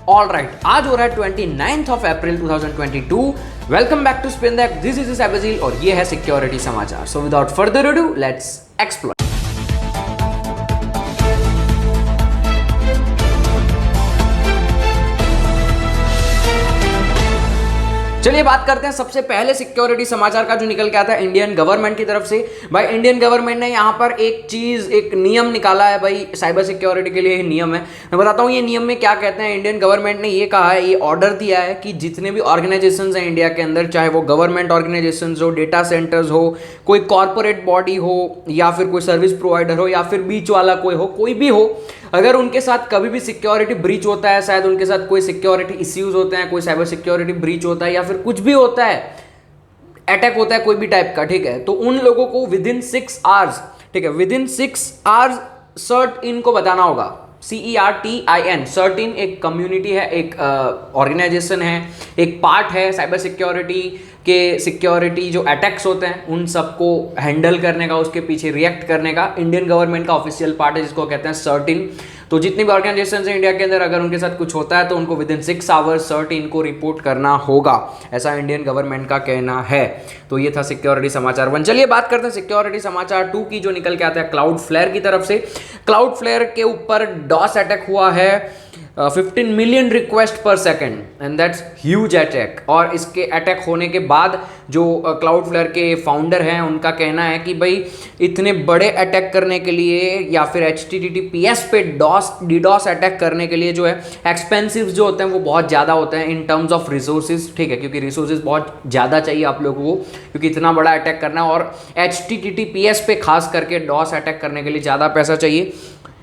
All right, आज हो रहा है 29th of April 2022। Welcome back to spin that, this is अबजील और ये है सिक्योरिटी समाचार। So without further ado let's explore. चलिए बात करते हैं सबसे पहले सिक्योरिटी समाचार का जो निकल के आता है इंडियन गवर्नमेंट की तरफ से। भाई इंडियन गवर्नमेंट ने यहाँ पर एक नियम निकाला है भाई, साइबर सिक्योरिटी के लिए ये नियम है। मैं बताता हूँ ये नियम में क्या कहते हैं। इंडियन गवर्नमेंट ने ये कहा है, ये ऑर्डर दिया है कि जितने भी ऑर्गेनाइजेशंस हैं इंडिया के अंदर, चाहे वो गवर्नमेंट ऑर्गेनाइजेशंस हो, डेटा सेंटर्स हो, कोई कॉर्पोरेट बॉडी हो, या फिर कोई सर्विस प्रोवाइडर हो, या फिर बीच वाला कोई भी हो, अगर उनके साथ कभी भी सिक्योरिटी ब्रीच होता है, शायद उनके साथ कोई सिक्योरिटी इश्यूज होते हैं, कोई साइबर सिक्योरिटी ब्रीच होता है, या फिर कुछ भी होता है, अटैक होता है कोई भी टाइप का, ठीक है, तो उन लोगों को विद इन 6 आवर्स, ठीक है, with in 6 hours CERT In को बताना होगा। CERTIN, सर्टिन एक कम्युनिटी है, एक ऑर्गेनाइजेशन है, एक पार्ट है साइबर सिक्योरिटी के। सिक्योरिटी जो अटैक्स होते हैं उन सबको हैंडल करने का, उसके पीछे रिएक्ट करने का इंडियन गवर्नमेंट का ऑफिशियल पार्ट है, जिसको कहते हैं सर्टिन। तो जितनी भी ऑर्गेनाइजेशन है इंडिया के अंदर, अगर उनके साथ कुछ होता है तो उनको विद इन 6 आवर्स सर्टिन को रिपोर्ट करना होगा, ऐसा इंडियन गवर्नमेंट का कहना है। तो ये था सिक्योरिटी समाचार 1। चलिए बात करते हैं सिक्योरिटी समाचार 2 की, जो निकल के आता है क्लाउडफ्लेयर की तरफ से। क्लाउडफ्लेयर के ऊपर डॉस अटैक हुआ है, 15 मिलियन रिक्वेस्ट पर second and that's huge attack. और इसके अटैक होने के बाद जो क्लाउडफ्लेयर के फाउंडर हैं उनका कहना है कि भाई इतने बड़े अटैक करने के लिए, या फिर HTTPS पे DDoS अटैक करने के लिए जो है एक्सपेंसिव जो होते हैं वो बहुत ज़्यादा होते हैं इन टर्म्स ऑफ रिसोर्सेज, ठीक है, क्योंकि रिसोर्सेज बहुत ज़्यादा चाहिए आप लोगों को, क्योंकि इतना बड़ा अटैक करना है। और HTTPS पे खास करके DOS अटैक करने के लिए ज़्यादा पैसा चाहिए।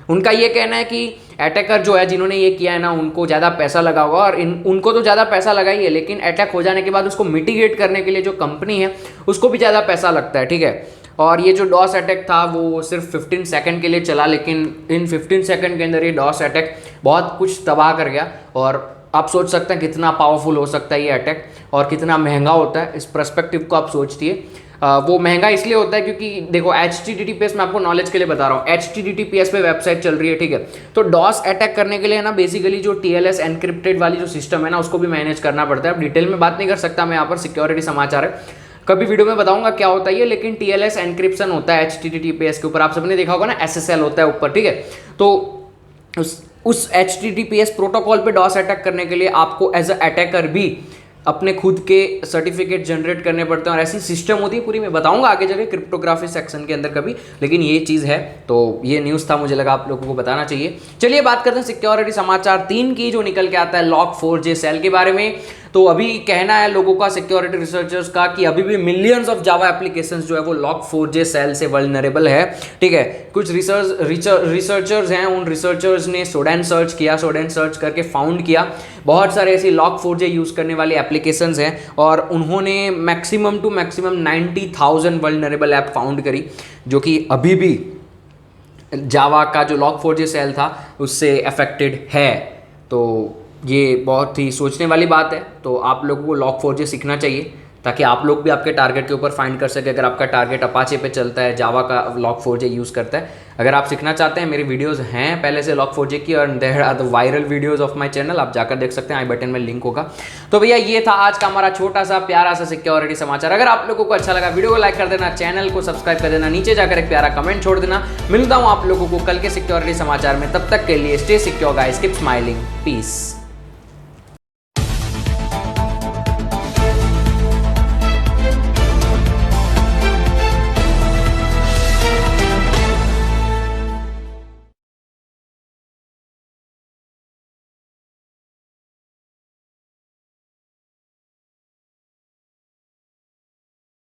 उनका ये कहना है कि अटैकर जो है, जिन्होंने ये किया है ना, उनको ज़्यादा पैसा लगा होगा, और उनको तो ज़्यादा पैसा लगा ही है, लेकिन अटैक हो जाने के बाद उसको मिटिगेट करने के लिए जो कंपनी है उसको भी ज़्यादा पैसा लगता है, ठीक है। और ये जो डॉस अटैक था वो सिर्फ 15 सेकंड के लिए चला, लेकिन इन 15 सेकंड के अंदर ये डॉस अटैक बहुत कुछ तबाह कर गया। और आप सोच सकते हैं कितना पावरफुल हो सकता है ये अटैक, और कितना महंगा होता है। इस पर्सपेक्टिव को आप सोचिए। वो महंगा इसलिए होता है क्योंकि देखो HTTPS, मैं आपको नॉलेज के लिए बता रहा हूँ, HTTPS पे वेबसाइट चल रही है, ठीक है। तो डॉस अटैक करने के लिए ना बेसिकली जो TLS एनक्रिप्टेड वाली जो सिस्टम है ना, उसको भी मैनेज करना पड़ता है। अब डिटेल में बात नहीं कर सकता मैं, यहाँ पर सिक्योरिटी समाचार है, कभी वीडियो में बताऊंगा क्या होता है ये, लेकिन TLS एनक्रिप्शन होता है HTTPS के ऊपर। आप सबने देखा होगा ना, SSL होता है ऊपर, ठीक है। तो उस HTTPS प्रोटोकॉल पे डॉस अटैक करने के लिए आपको एज अ अटैकर भी अपने खुद के सर्टिफिकेट जनरेट करने पड़ते हैं, और ऐसी सिस्टम होती है पूरी। मैं बताऊंगा आगे जाके क्रिप्टोग्राफी सेक्शन के अंदर कभी, लेकिन ये चीज़ है। तो ये न्यूज़ था, मुझे लगा आप लोगों को बताना चाहिए। चलिए बात करते हैं सिक्योरिटी समाचार 3 की, जो निकल के आता है Log4j सेल के बारे में। तो अभी कहना है लोगों का, सिक्योरिटी रिसर्चर्स का, कि अभी भी मिलियंस ऑफ जावा एप्लीकेशंस जो है वो Log4j सेल से वल्नरेबल है, ठीक है। कुछ रिसर्चर्स हैं, उन रिसर्चर्स ने सोडेन सर्च किया, सोडेन सर्च करके फाउंड किया बहुत सारे ऐसी Log4j यूज़ करने वाली एप्लीकेशंस हैं, और उन्होंने maximum to maximum 90,000 vulnerable app found करी, जो कि अभी भी जावा का जो Log4j सेल था उससे अफेक्टेड है। तो ये बहुत ही सोचने वाली बात है। तो आप लोगों को Log4j सीखना चाहिए, ताकि आप लोग भी आपके टारगेट के ऊपर फाइंड कर सके। अगर आपका टारगेट अपाचे पे चलता है, जावा का Log4j यूज़ करता है, अगर आप सीखना चाहते हैं, मेरी वीडियोस हैं पहले से Log4j की, और there are the viral videos of my channel, आप जाकर देख सकते हैं, आई बटन में लिंक होगा। तो भैया ये था आज का हमारा छोटा सा प्यारा सा सिक्योरिटी समाचार। अगर आप लोगों को अच्छा लगा, वीडियो को लाइक कर देना, चैनल को सब्सक्राइब कर देना, नीचे जाकर एक प्यारा कमेंट छोड़ देना। मिलता हूँ आप लोगों को कल के सिक्योरिटी समाचार में, तब तक के लिए stay secure guys, keep smiling, piece.